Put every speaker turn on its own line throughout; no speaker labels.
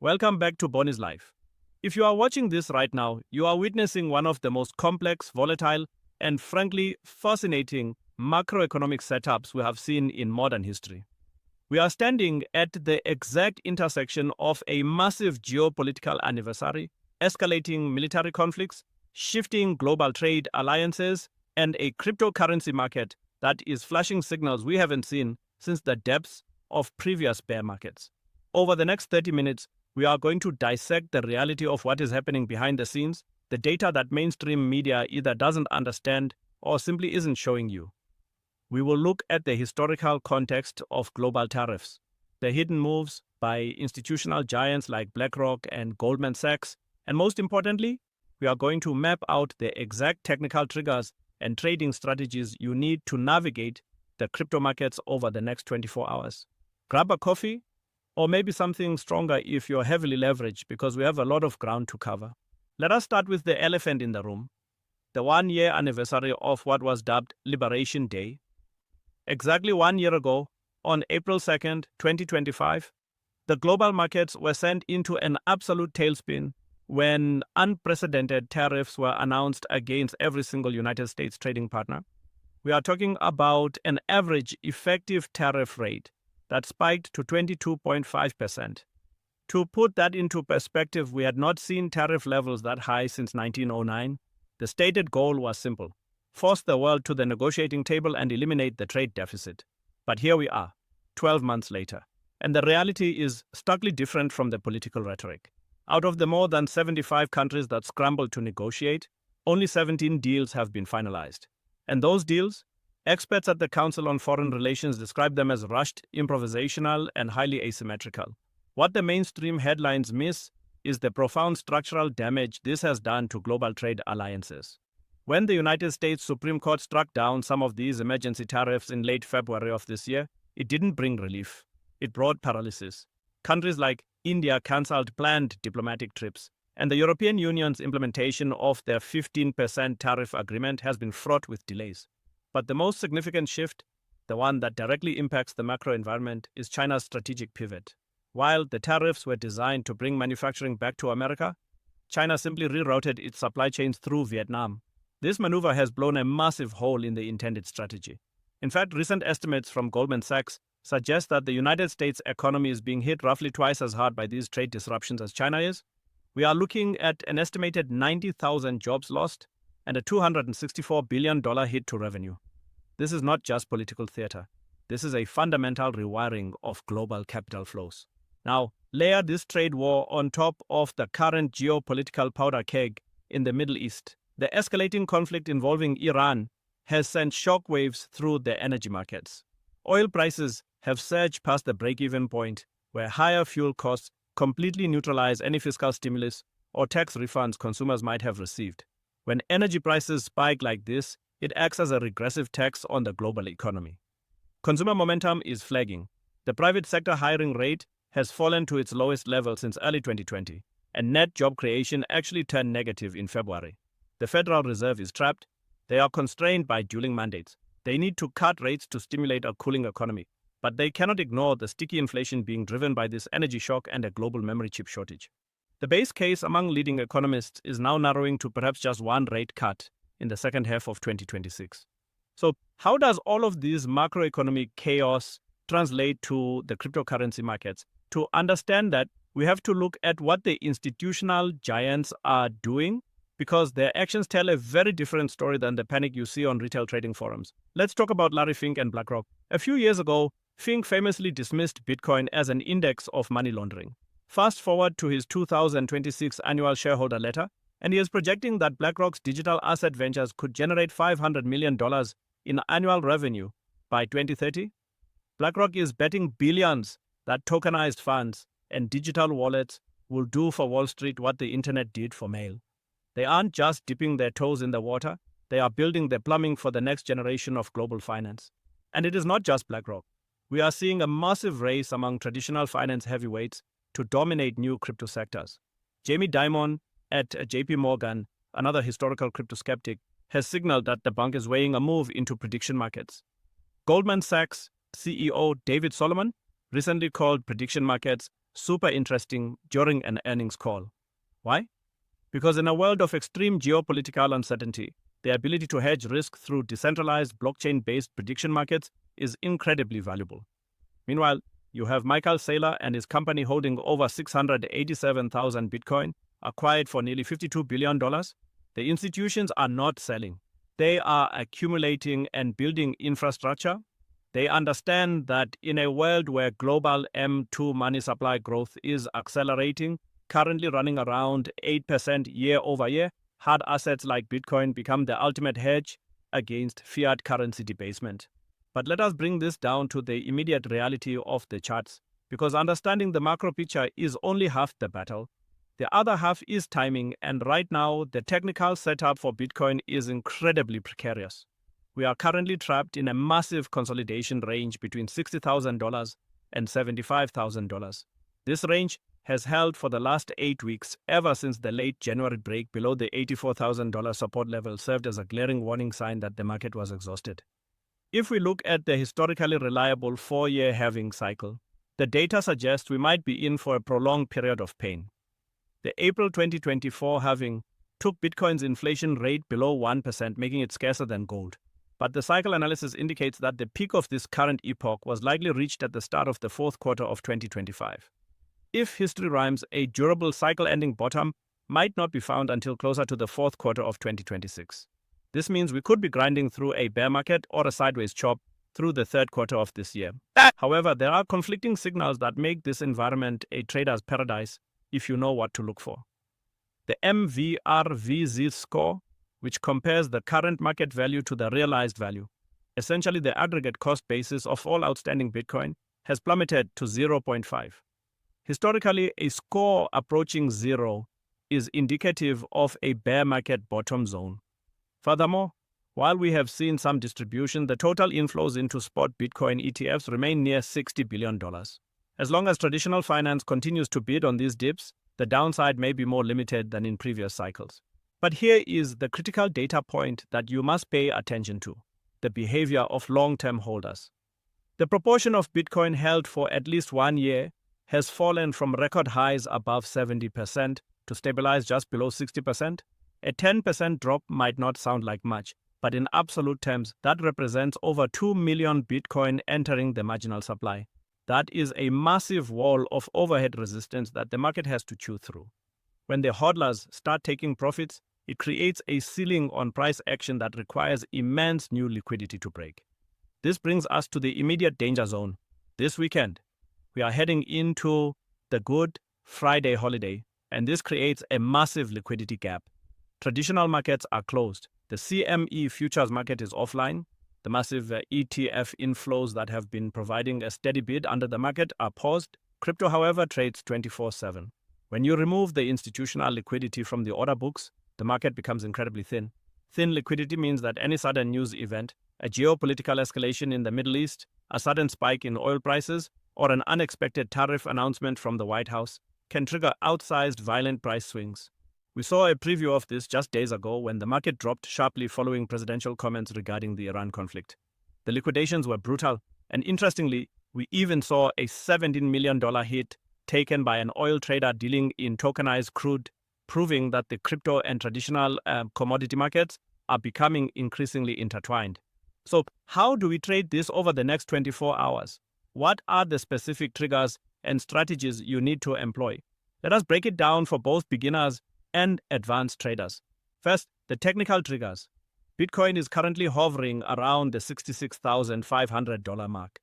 Welcome back to Bonnie's Life. If you are watching this right now, you are witnessing one of the most complex, volatile, and frankly fascinating macroeconomic setups we have seen in modern history. We are standing at the exact intersection of a massive geopolitical anniversary, escalating military conflicts, shifting global trade alliances, and a cryptocurrency market that is flashing signals we haven't seen since the depths of previous bear markets. Over the next 30 minutes, we are going to dissect the reality of what is happening behind the scenes, the data that mainstream media either doesn't understand or simply isn't showing you. We will look at the historical context of global tariffs, the hidden moves by institutional giants like BlackRock and Goldman Sachs, and most importantly, we are going to map out the exact technical triggers and trading strategies you need to navigate the crypto markets over the next 24 hours. Grab a coffee, or maybe something stronger if you're heavily leveraged, because we have a lot of ground to cover. Let us start with the elephant in the room, the 1-year anniversary of what was dubbed Liberation Day. Exactly 1 year ago, on April 2nd, 2025, the global markets were sent into an absolute tailspin when unprecedented tariffs were announced against every single United States trading partner. We are talking about an average effective tariff rate that spiked to 22.5%. To put that into perspective, we had not seen tariff levels that high since 1909. The stated goal was simple: force the world to the negotiating table and eliminate the trade deficit. But here we are, 12 months later, and the reality is starkly different from the political rhetoric. Out of the more than 75 countries that scrambled to negotiate, only 17 deals have been finalized. And those deals, experts at the Council on Foreign Relations describe them as rushed, improvisational, and highly asymmetrical. What the mainstream headlines miss is the profound structural damage this has done to global trade alliances. When the United States Supreme Court struck down some of these emergency tariffs in late February of this year, it didn't bring relief. It brought paralysis. Countries like India cancelled planned diplomatic trips, and the European Union's implementation of their 15% tariff agreement has been fraught with delays. But the most significant shift, the one that directly impacts the macro environment, is China's strategic pivot. While the tariffs were designed to bring manufacturing back to America, China simply rerouted its supply chains through Vietnam. This maneuver has blown a massive hole in the intended strategy. In fact, recent estimates from Goldman Sachs suggest that the United States economy is being hit roughly twice as hard by these trade disruptions as China is. We are looking at an estimated 90,000 jobs lost and a $264 billion hit to revenue. This is not just political theater. This is a fundamental rewiring of global capital flows. Now, layer this trade war on top of the current geopolitical powder keg in the Middle East. The escalating conflict involving Iran has sent shockwaves through the energy markets. Oil prices have surged past the break-even point, where higher fuel costs completely neutralize any fiscal stimulus or tax refunds consumers might have received. When energy prices spike like this, it acts as a regressive tax on the global economy. Consumer momentum is flagging. The private sector hiring rate has fallen to its lowest level since early 2020, and net job creation actually turned negative in February. The Federal Reserve is trapped. They are constrained by dueling mandates. They need to cut rates to stimulate a cooling economy, but they cannot ignore the sticky inflation being driven by this energy shock and a global memory chip shortage. The base case among leading economists is now narrowing to perhaps just one rate cut in the second half of 2026. So how does all of this macroeconomic chaos translate to the cryptocurrency markets? To understand that, we have to look at what the institutional giants are doing, because their actions tell a very different story than the panic you see on retail trading forums. Let's talk about Larry Fink and BlackRock. A few years ago, Fink famously dismissed Bitcoin as an index of money laundering. Fast forward to his 2026 annual shareholder letter, and he is projecting that BlackRock's digital asset ventures could generate $500 million in annual revenue by 2030. BlackRock is betting billions that tokenized funds and digital wallets will do for Wall Street what the internet did for mail. They aren't just dipping their toes in the water, they are building the plumbing for the next generation of global finance. And it is not just BlackRock. We are seeing a massive race among traditional finance heavyweights to dominate new crypto sectors. Jamie Dimon at JP Morgan, another historical crypto skeptic, has signaled that the bank is weighing a move into prediction markets. Goldman Sachs CEO David Solomon recently called prediction markets super interesting during an earnings call. Why? Because in a world of extreme geopolitical uncertainty, the ability to hedge risk through decentralized blockchain-based prediction markets is incredibly valuable. Meanwhile, you have Michael Saylor and his company holding over 687,000 Bitcoin, acquired for nearly $52 billion. The institutions are not selling. They are accumulating and building infrastructure. They understand that in a world where global M2 money supply growth is accelerating, currently running around 8% year over year, hard assets like Bitcoin become the ultimate hedge against fiat currency debasement. But let us bring this down to the immediate reality of the charts, because understanding the macro picture is only half the battle. The other half is timing, and right now, the technical setup for Bitcoin is incredibly precarious. We are currently trapped in a massive consolidation range between $60,000 and $75,000. This range has held for the last 8 weeks, ever since the late January break below the $84,000 support level served as a glaring warning sign that the market was exhausted. If we look at the historically reliable 4-year halving cycle, the data suggests we might be in for a prolonged period of pain. The April 2024 halving took Bitcoin's inflation rate below 1%, making it scarcer than gold. But the cycle analysis indicates that the peak of this current epoch was likely reached at the start of the fourth quarter of 2025. If history rhymes, a durable cycle-ending bottom might not be found until closer to the fourth quarter of 2026. This means we could be grinding through a bear market or a sideways chop through the third quarter of this year. However, there are conflicting signals that make this environment a trader's paradise if you know what to look for. The MVRVZ score, which compares the current market value to the realized value, essentially the aggregate cost basis of all outstanding Bitcoin, has plummeted to 0.5. Historically, a score approaching 0 is indicative of a bear market bottom zone. Furthermore, while we have seen some distribution, the total inflows into spot Bitcoin ETFs remain near $60 billion. As long as traditional finance continues to bid on these dips, the downside may be more limited than in previous cycles. But here is the critical data point that you must pay attention to: the behavior of long-term holders. The proportion of Bitcoin held for at least 1 year has fallen from record highs above 70% to stabilize just below 60%. A 10% drop might not sound like much, but in absolute terms, that represents over 2 million Bitcoin entering the marginal supply. That is a massive wall of overhead resistance that the market has to chew through. When the hodlers start taking profits, it creates a ceiling on price action that requires immense new liquidity to break. This brings us to the immediate danger zone. This weekend, we are heading into the Good Friday holiday, and this creates a massive liquidity gap. Traditional markets are closed. The CME futures market is offline. The massive ETF inflows that have been providing a steady bid under the market are paused. Crypto, however, trades 24/7. When you remove the institutional liquidity from the order books, the market becomes incredibly thin. Thin liquidity means that any sudden news event, a geopolitical escalation in the Middle East, a sudden spike in oil prices, or an unexpected tariff announcement from the White House can trigger outsized violent price swings. We saw a preview of this just days ago when the market dropped sharply following presidential comments regarding the Iran conflict. The liquidations were brutal, and interestingly, we even saw a $17 million hit taken by an oil trader dealing in tokenized crude, proving that the crypto and traditional commodity markets are becoming increasingly intertwined. So, how do we trade this over the next 24 hours? What are the specific triggers and strategies you need to employ? Let us break it down for both beginners and advanced traders. First, the technical triggers. Bitcoin is currently hovering around the $66,500 mark.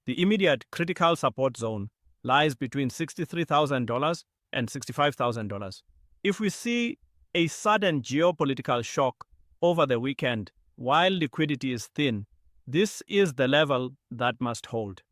The immediate critical support zone lies between $63,000 and $65,000. If we see a sudden geopolitical shock over the weekend while liquidity is thin, this is the level that must hold.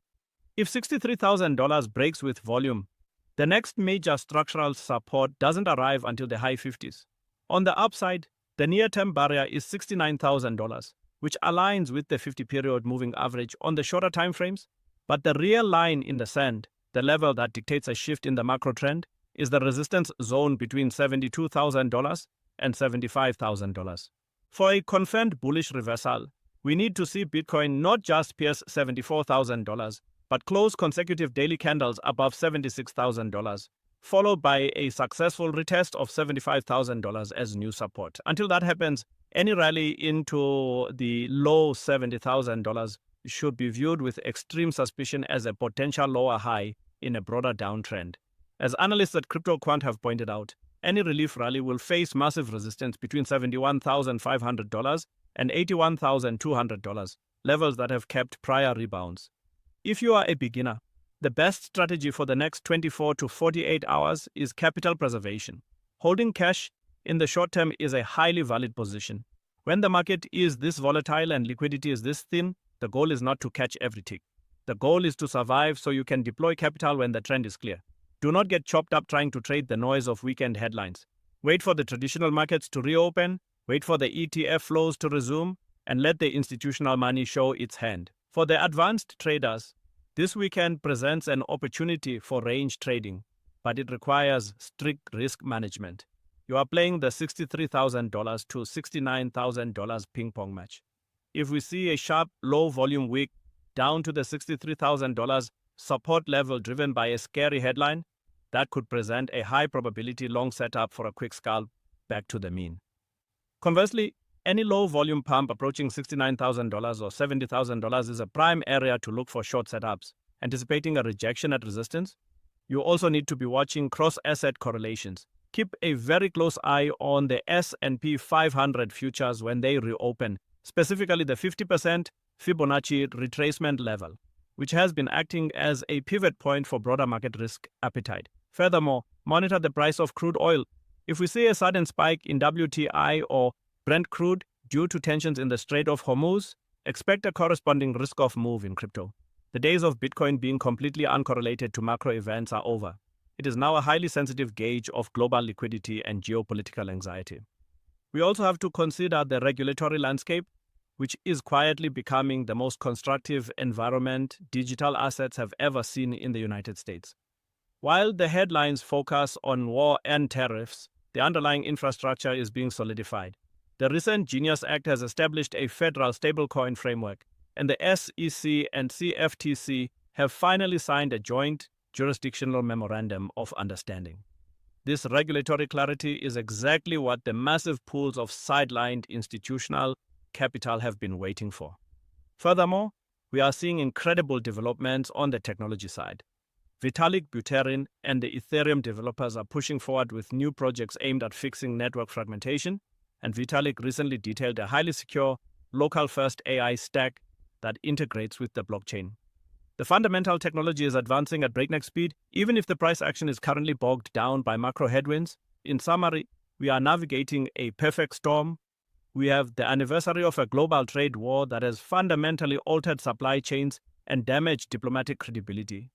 If $63,000 breaks with volume, the next major structural support doesn't arrive until the high 50s. On the upside, the near-term barrier is $69,000, which aligns with the 50-period moving average on the shorter timeframes. But the real line in the sand, the level that dictates a shift in the macro trend, is the resistance zone between $72,000 and $75,000. For a confirmed bullish reversal, we need to see Bitcoin not just pierce $74,000, but closed consecutive daily candles above $76,000, followed by a successful retest of $75,000 as new support. Until that happens, any rally into the low $70,000 should be viewed with extreme suspicion as a potential lower high in a broader downtrend. As analysts at CryptoQuant have pointed out, any relief rally will face massive resistance between $71,500 and $81,200, levels that have kept prior rebounds. If you are a beginner, the best strategy for the next 24 to 48 hours is capital preservation. Holding cash in the short term is a highly valid position. When the market is this volatile and liquidity is this thin, the goal is not to catch every tick. The goal is to survive so you can deploy capital when the trend is clear. Do not get chopped up trying to trade the noise of weekend headlines. Wait for the traditional markets to reopen, wait for the ETF flows to resume, and let the institutional money show its hand. For the advanced traders, this weekend presents an opportunity for range trading, but it requires strict risk management. You are playing the $63,000 to $69,000 ping pong match. If we see a sharp low volume week down to the $63,000 support level driven by a scary headline, that could present a high probability long setup for a quick scalp back to the mean. Conversely, any low volume pump approaching $69,000 or $70,000 is a prime area to look for short setups, anticipating a rejection at resistance. You also need to be watching cross-asset correlations. Keep a very close eye on the S&P 500 futures when they reopen, specifically the 50% Fibonacci retracement level, which has been acting as a pivot point for broader market risk appetite. Furthermore, monitor the price of crude oil. If we see a sudden spike in WTI or Brent crude due to tensions in the Strait of Hormuz, expect a corresponding risk-off move in crypto. The days of Bitcoin being completely uncorrelated to macro events are over. It is now a highly sensitive gauge of global liquidity and geopolitical anxiety. We also have to consider the regulatory landscape, which is quietly becoming the most constructive environment digital assets have ever seen in the United States. While the headlines focus on war and tariffs, the underlying infrastructure is being solidified. The recent Genius Act has established a federal stablecoin framework, and the SEC and CFTC have finally signed a joint jurisdictional memorandum of understanding. This regulatory clarity is exactly what the massive pools of sidelined institutional capital have been waiting for. Furthermore, we are seeing incredible developments on the technology side. Vitalik Buterin and the Ethereum developers are pushing forward with new projects aimed at fixing network fragmentation, and Vitalik recently detailed a highly secure, local-first AI stack that integrates with the blockchain. The fundamental technology is advancing at breakneck speed, even if the price action is currently bogged down by macro headwinds. In summary, we are navigating a perfect storm. We have the anniversary of a global trade war that has fundamentally altered supply chains and damaged diplomatic credibility.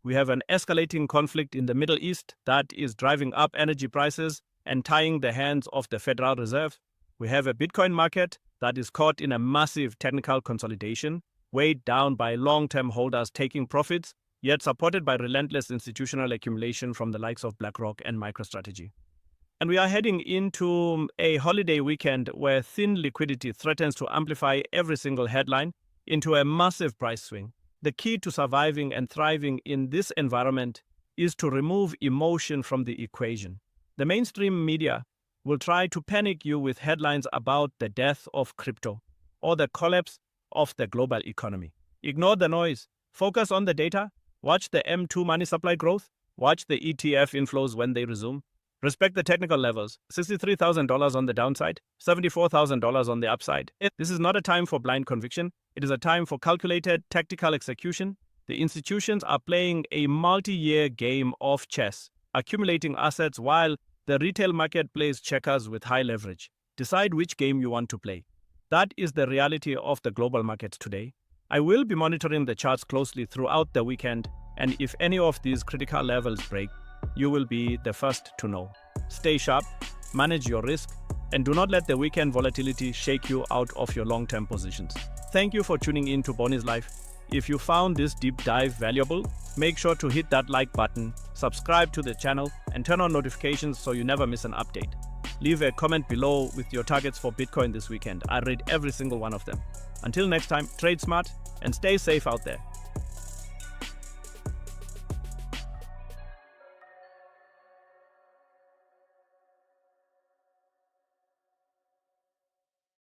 We have an escalating conflict in the Middle East that is driving up energy prices and tying the hands of the Federal Reserve. We have a Bitcoin market that is caught in a massive technical consolidation, weighed down by long-term holders taking profits, yet supported by relentless institutional accumulation from the likes of BlackRock and MicroStrategy. And we are heading into a holiday weekend where thin liquidity threatens to amplify every single headline into a massive price swing. The key to surviving and thriving in this environment is to remove emotion from the equation. The mainstream media will try to panic you with headlines about the death of crypto or the collapse of the global economy. Ignore the noise. Focus on the data. Watch the M2 money supply growth. Watch the ETF inflows when they resume. Respect the technical levels. $63,000 on the downside, $74,000 on the upside. This is not a time for blind conviction. It is a time for calculated tactical execution. The institutions are playing a multi-year game of chess, accumulating assets while the retail market plays checkers with high leverage. Decide which game you want to play. That is the reality of the global markets today. I will be monitoring the charts closely throughout the weekend, and if any of these critical levels break, you will be the first to know. Stay sharp, manage your risk, and do not let the weekend volatility shake you out of your long-term positions. Thank you for tuning in to Bonnie's Life. If you found this deep dive valuable, make sure to hit that like button, subscribe to the channel, and turn on notifications so you never miss an update. Leave a comment below with your targets for Bitcoin this weekend. I read every single one of them. Until next time, trade smart and stay safe out there.